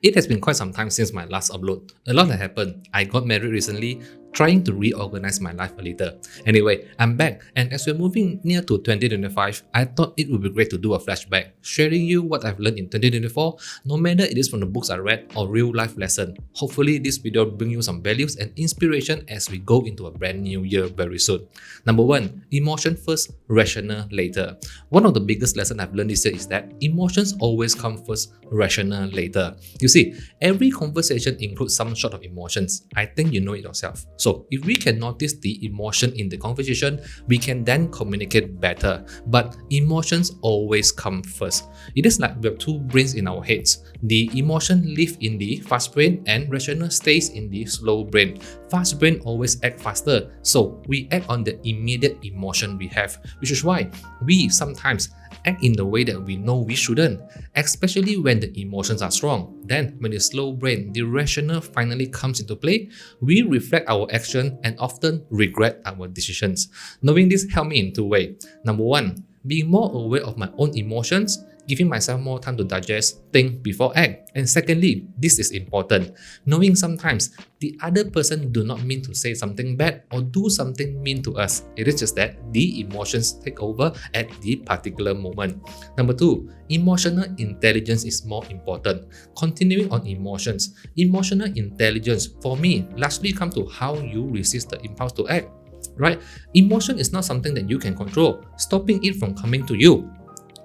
It has been quite some time since my last upload. A lot has happened. I got married recently, trying to reorganize my life a little. Anyway, I'm back, and as we're moving near to 2025, I thought it would be great to do a flashback, sharing you what I've learned in 2024, no matter it is from the books I read or real life lesson. Hopefully, this video will bring you some values and inspiration as we go into a brand new year very soon. Number 1, emotion first, rational later. One of the biggest lessons I've learned this year is that emotions always come first, rational later. You see, every conversation includes some sort of emotions. I think you know it yourself. So if we can notice the emotion in the conversation, we can then communicate better. But emotions always come first. It is like we have two brains in our heads. The emotion lives in the fast brain and rational stays in the slow brain. Fast brain always act faster, so we act on the immediate emotion we have, which is why we sometimes act in the way that we know we shouldn't, especially when the emotions are strong. Then, when the slow brain, the rational finally comes into play, we reflect our action and often regret our decisions. Knowing this helped me in two ways. Number 1, being more aware of my own emotions, giving myself more time to digest, think before act. And secondly, this is important, knowing sometimes the other person do not mean to say something bad or do something mean to us. It is just that the emotions take over at the particular moment. Number 2, emotional intelligence is more important. Continuing on emotions, emotional intelligence for me largely comes to how you resist the impulse to act. Right? Emotion is not something that you can control, stopping it from coming to you.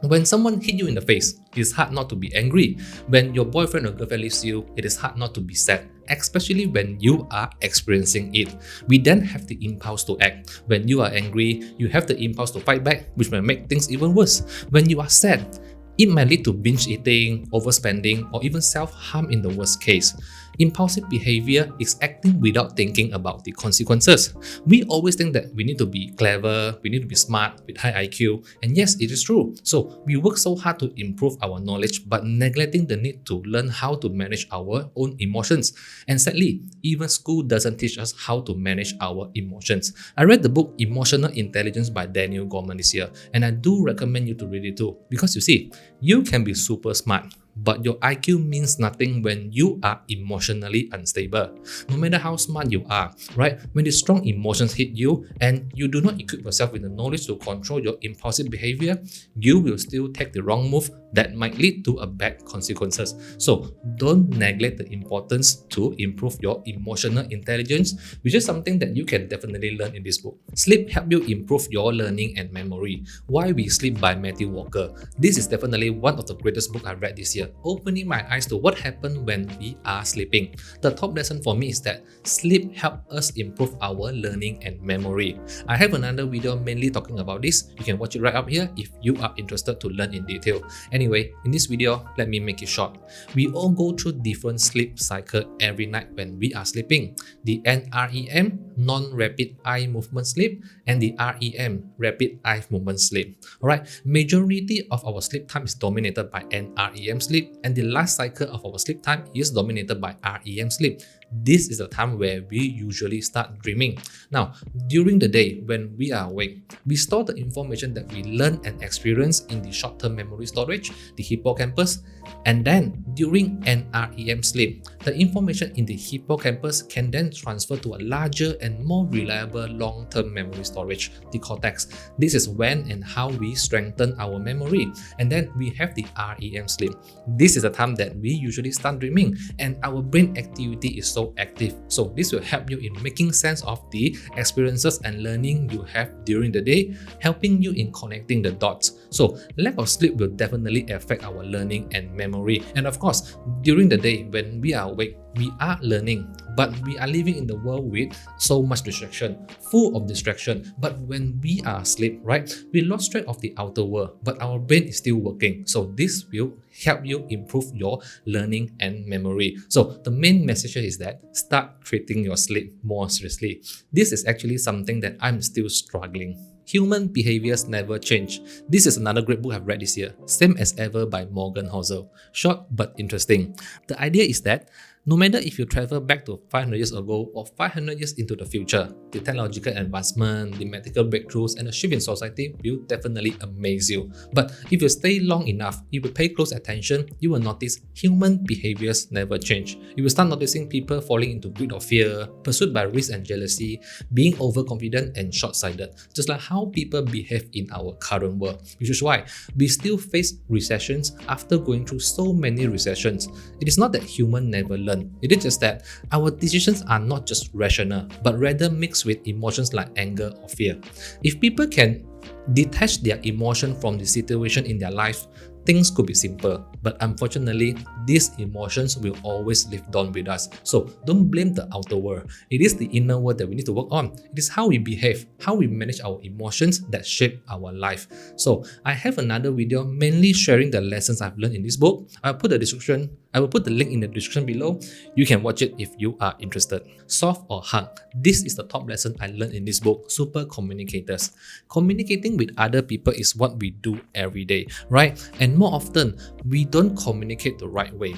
When someone hit you in the face, it is hard not to be angry. When your boyfriend or girlfriend leaves you, it is hard not to be sad, especially when you are experiencing it. We then have the impulse to act. When you are angry, you have the impulse to fight back, which may make things even worse. When you are sad, it might lead to binge eating, overspending, or even self-harm in the worst case. Impulsive behavior is acting without thinking about the consequences. We always think that we need to be clever, we need to be smart with high IQ, and yes, it is true. So we work so hard to improve our knowledge, but neglecting the need to learn how to manage our own emotions. And sadly, even school doesn't teach us how to manage our emotions. I read the book Emotional Intelligence by Daniel Goleman this year, and I do recommend you to read it too. Because you see, you can be super smart, but your IQ means nothing when you are emotionally unstable. No matter how smart you are, right? When the strong emotions hit you and you do not equip yourself with the knowledge to control your impulsive behavior, you will still take the wrong move that might lead to a bad consequences. So don't neglect the importance to improve your emotional intelligence, which is something that you can definitely learn in this book. Sleep helps you improve your learning and memory. Why We Sleep by Matthew Walker. This is definitely one of the greatest books I read this year, opening my eyes to what happens when we are sleeping. The top lesson for me is that sleep helps us improve our learning and memory. I have another video mainly talking about this. You can watch it right up here if you are interested to learn in detail. Anyway, in this video, let me make it short. We all go through different sleep cycle every night when we are sleeping. The NREM, non-rapid eye movement sleep, and the REM, rapid eye movement sleep. Alright, majority of our sleep time is dominated by NREM sleep, and the last cycle of our sleep time is dominated by REM sleep. This is the time where we usually start dreaming. Now, during the day when we are awake, we store the information that we learn and experience in the short-term memory storage, the hippocampus, and then during NREM sleep, the information in the hippocampus can then transfer to a larger and more reliable long-term memory storage, the cortex. This is when and how we strengthen our memory. And then we have the REM sleep. This is the time that we usually start dreaming and our brain activity is so active. So this will help you in making sense of the experiences and learning you have during the day, helping you in connecting the dots. So lack of sleep will definitely affect our learning and memory. And of course, during the day when we are awake, we are learning, but we are living in the world with so much distraction, full of distraction. But when we are asleep, right, we lost track of the outer world, but our brain is still working. So this will help you improve your learning and memory. So the main message is that start treating your sleep more seriously. This is actually something that I'm still struggling. Human Behaviors Never Change. This is another great book I've read this year, Same as Ever by Morgan Housel. Short but interesting. The idea is that No matter if you travel back to 500 years ago or 500 years into the future, the technological advancement, the medical breakthroughs, and the shift in society will definitely amaze you. But if you stay long enough, if you pay close attention, you will notice human behaviors never change. You will start noticing people falling into greed or fear, pursued by risk and jealousy, being overconfident and short-sighted, just like how people behave in our current world. Which is why we still face recessions after going through so many recessions. It is not that humans never learn. It is just that our decisions are not just rational, but rather mixed with emotions like anger or fear. If people can detach their emotion from the situation in their life, things could be simple. But unfortunately, these emotions will always live on with us. So don't blame the outer world. It is the inner world that we need to work on. It is how we behave, how we manage our emotions that shape our life. So I have another video mainly sharing the lessons I've learned in this book. I will put the link in the description below. You can watch it if you are interested. Soft or hug. This is the top lesson I learned in this book, Super Communicators. Communicating with other people is what we do every day, right? And more often, we don't communicate the right way.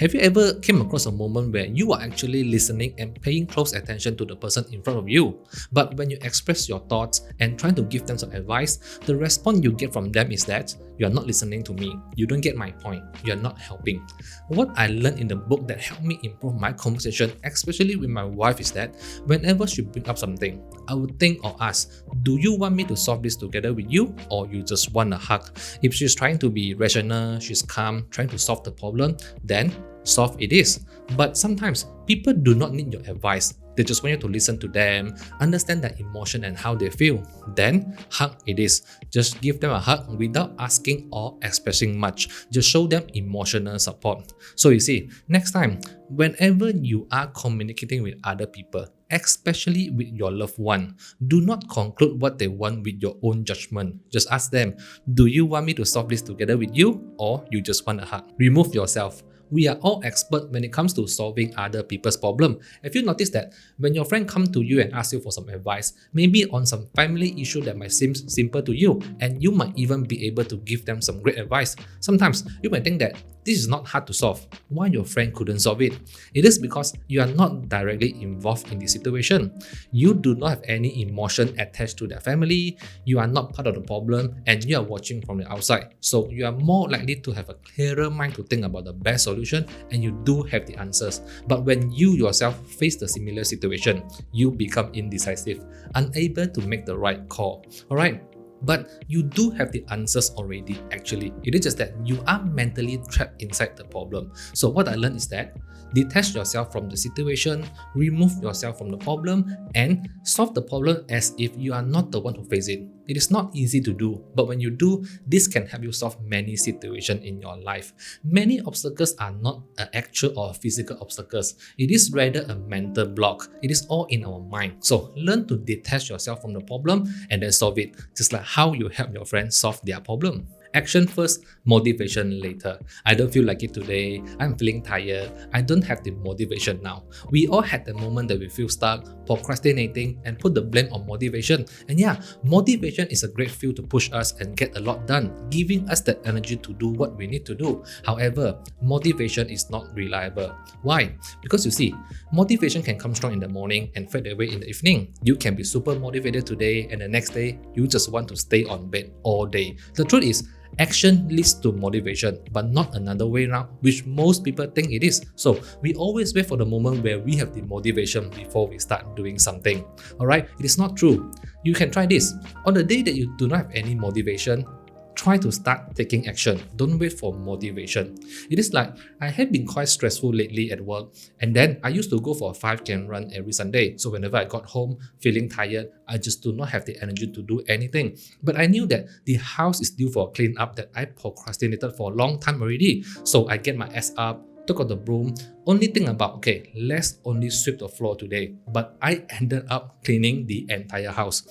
Have you ever came across a moment where you are actually listening and paying close attention to the person in front of you, but when you express your thoughts and trying to give them some advice, the response you get from them is that you are not listening to me, you don't get my point, you are not helping. What I learned in the book that helped me improve my conversation, especially with my wife, is that whenever she brings up something, I would think or ask, do you want me to solve this together with you, or you just want a hug? If she's trying to be rational, she's calm, trying to solve the problem, then solve it is. But sometimes people do not need your advice. They just want you to listen to them, understand their emotion and how they feel. Then hug it is. Just give them a hug without asking or expressing much. Just show them emotional support. So you see, next time, whenever you are communicating with other people, especially with your loved one, do not conclude what they want with your own judgment. Just ask them, do you want me to solve this together with you, or you just want a hug? Remove yourself. We are all experts when it comes to solving other people's problem. Have you noticed that when your friend comes to you and asks you for some advice, maybe on some family issue that might seem simple to you, and you might even be able to give them some great advice? Sometimes you might think that this is not hard to solve. Why your friend couldn't solve it? It is because you are not directly involved in the situation. You do not have any emotion attached to their family, you are not part of the problem, and you are watching from the outside. So you are more likely to have a clearer mind to think about the best solution, and you do have the answers. But when you yourself face the similar situation, you become indecisive, unable to make the right call. Alright? But you do have the answers already actually. It is just that you are mentally trapped inside the problem. So what I learned is that detach yourself from the situation, remove yourself from the problem, and solve the problem as if you are not the one who face it. It is not easy to do, but when you do, this can help you solve many situations in your life. Many obstacles are not an actual or physical obstacles. It is rather a mental block. It is all in our mind. So learn to detach yourself from the problem and then solve it, just like how you help your friends solve their problem. Action first, motivation later. I don't feel like it today. I'm feeling tired. I don't have the motivation now. We all had the moment that we feel stuck, procrastinating, and put the blame on motivation. And yeah, motivation is a great fuel to push us and get a lot done, giving us the energy to do what we need to do. However, motivation is not reliable. Why? Because you see, motivation can come strong in the morning and fade away in the evening. You can be super motivated today, and the next day, you just want to stay on bed all day. The truth is, action leads to motivation, but not another way around, which most people think it is. So we always wait for the moment where we have the motivation before we start doing something. Alright, it is not true. You can try this. On the day that you do not have any motivation, try to start taking action. Don't wait for motivation. It is like, I have been quite stressful lately at work, and then I used to go for a 5K run every Sunday. So whenever I got home feeling tired, I just do not have the energy to do anything. But I knew that the house is due for a clean up that I procrastinated for a long time already. So I get my ass up, took out the broom, only think about, okay, let's only sweep the floor today. But I ended up cleaning the entire house.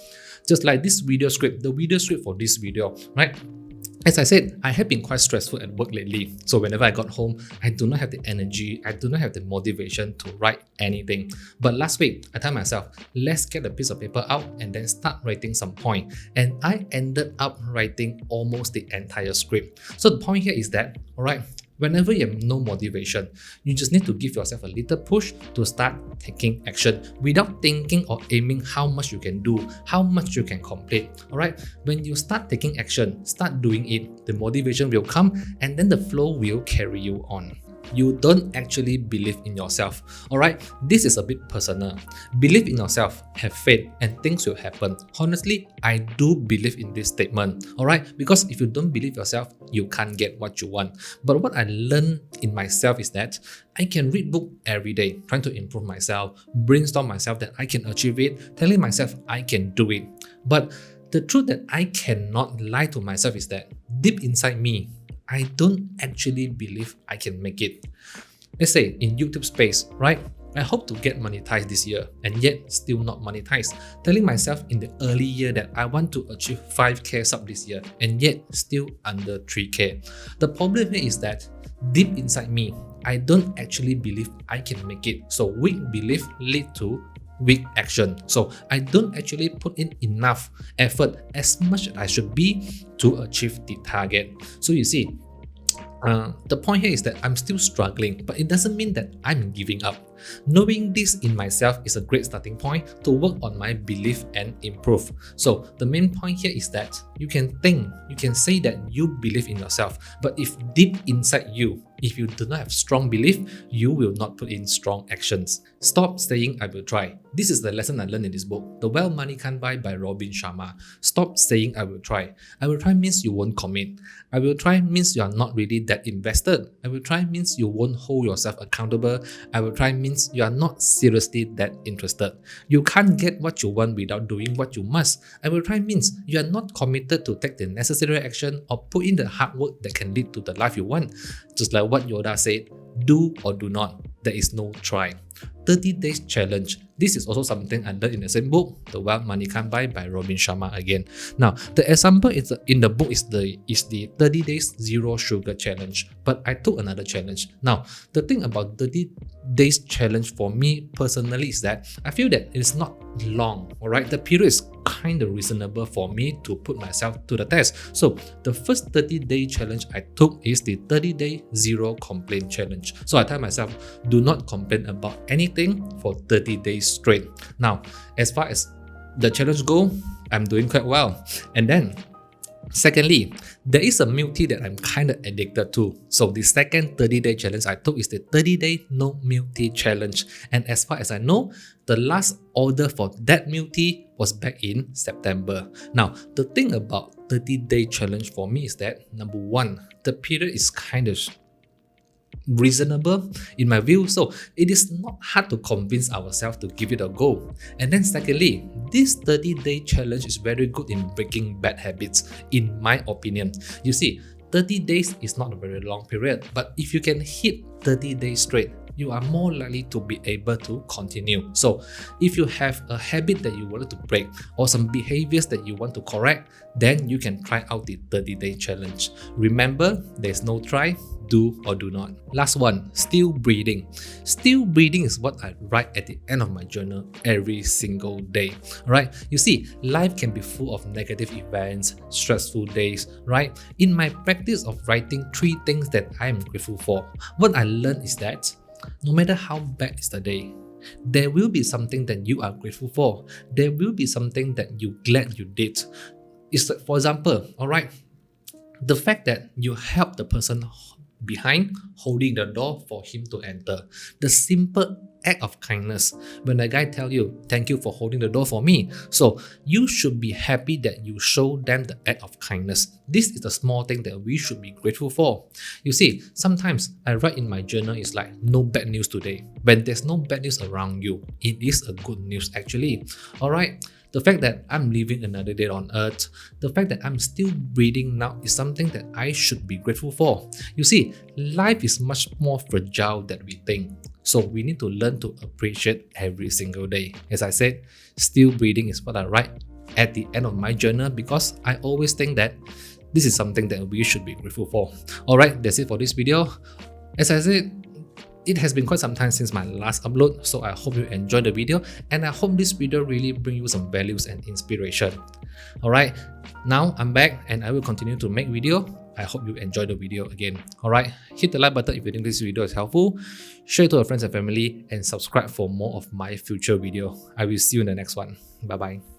Just like this video script, the video script for this video, right? As I said, I have been quite stressful at work lately. So whenever I got home, I do not have the energy, I do not have the motivation to write anything. But last week, I told myself, let's get a piece of paper out and then start writing some point. And I ended up writing almost the entire script. So the point here is that, alright, Whenever you have no motivation, you just need to give yourself a little push to start taking action without thinking or aiming how much you can do, how much you can complete. Alright, when you start taking action, start doing it, the motivation will come and then the flow will carry you on. You don't actually believe in yourself. Alright, this is a bit personal. Believe in yourself, have faith, and things will happen. Honestly, I do believe in this statement. Alright, because if you don't believe yourself, you can't get what you want. But what I learned in myself is that I can read book every day, trying to improve myself, brainstorm myself that I can achieve it, telling myself I can do it. But the truth that I cannot lie to myself is that deep inside me, I don't actually believe I can make it. Let's say in YouTube space, right? I hope to get monetized this year and yet still not monetized. Telling myself in the early year that I want to achieve 5k sub this year and yet still under 3k. The problem here is that deep inside me, I don't actually believe I can make it. So weak belief lead to weak action. So I don't actually put in enough effort as much as I should be to achieve the target. So you see, the point here is that I'm still struggling, but it doesn't mean that I'm giving up. Knowing this in myself is a great starting point to work on my belief and improve. So the main point here is that you can think, you can say that you believe in yourself, but if deep inside you, if you do not have strong belief, you will not put in strong actions. Stop saying I will try. This is the lesson I learned in this book, The Wealth Money Can't Buy by Robin Sharma. Stop saying I will try. I will try means you won't commit. I will try means you are not really that invested. I will try means you won't hold yourself accountable. I will try means you are not seriously that interested. You can't get what you want without doing what you must. I will try means you are not committed to take the necessary action or put in the hard work that can lead to the life you want. Just like what Yoda said, do or do not. There is no try. 30 days challenge. This is also something I learned in the same book, The Wealth Money Can't Buy by Robin Sharma again. Now, the example in the book is the 30 days zero sugar challenge. But I took another challenge. Now, the thing about 30 days challenge for me personally is that I feel that it is not long. Alright, the period is kind of reasonable for me to put myself to the test. So the first 30-day challenge I took is the 30-day zero complaint challenge. So I tell myself, do not complain about anything for 30 days straight. Now, as far as the challenge goes, I'm doing quite well. And then secondly, there is a milk tea that I'm kind of addicted to. So the second 30-day challenge I took is the 30-day no milk tea challenge. And as far as I know, the last order for that milk tea was back in September. Now, the thing about 30-day challenge for me is that, number one, the period is kind of reasonable in my view, so it is not hard to convince ourselves to give it a go. And then secondly, this 30-day challenge is very good in breaking bad habits, in my opinion. You see, 30 days is not a very long period, but if you can hit 30 days straight, you are more likely to be able to continue. So if you have a habit that you wanted to break or some behaviors that you want to correct, then you can try out the 30-day challenge. Remember, there's no try, do or do not. Last one, still breathing. Still breathing is what I write at the end of my journal every single day. Right? You see, life can be full of negative events, stressful days, right? In my practice of writing 3 things that I am grateful for, what I learned is that no matter how bad is the day, there will be something that you are grateful for. There will be something that you're glad you did. It's like, for example, alright, the fact that you helped the person behind holding the door for him to enter. The simple act of kindness. When a guy tells you, thank you for holding the door for me. So you should be happy that you show them the act of kindness. This is the small thing that we should be grateful for. You see, sometimes I write in my journal, it's like, no bad news today. When there's no bad news around you, it is a good news actually. Alright. The fact that I'm living another day on earth, the fact that I'm still breathing now is something that I should be grateful for. You see, life is much more fragile than we think. So we need to learn to appreciate every single day. As I said, still breathing is what I write at the end of my journal because I always think that this is something that we should be grateful for. Alright, that's it for this video. As I said, it has been quite some time since my last upload, so I hope you enjoyed the video and I hope this video really brings you some values and inspiration. Alright, now I'm back and I will continue to make video I hope you enjoyed the video again. Alright, hit the like button if you think this video is helpful, share it to your friends and family, and subscribe for more of my future video. I will see you in the next one. Bye bye.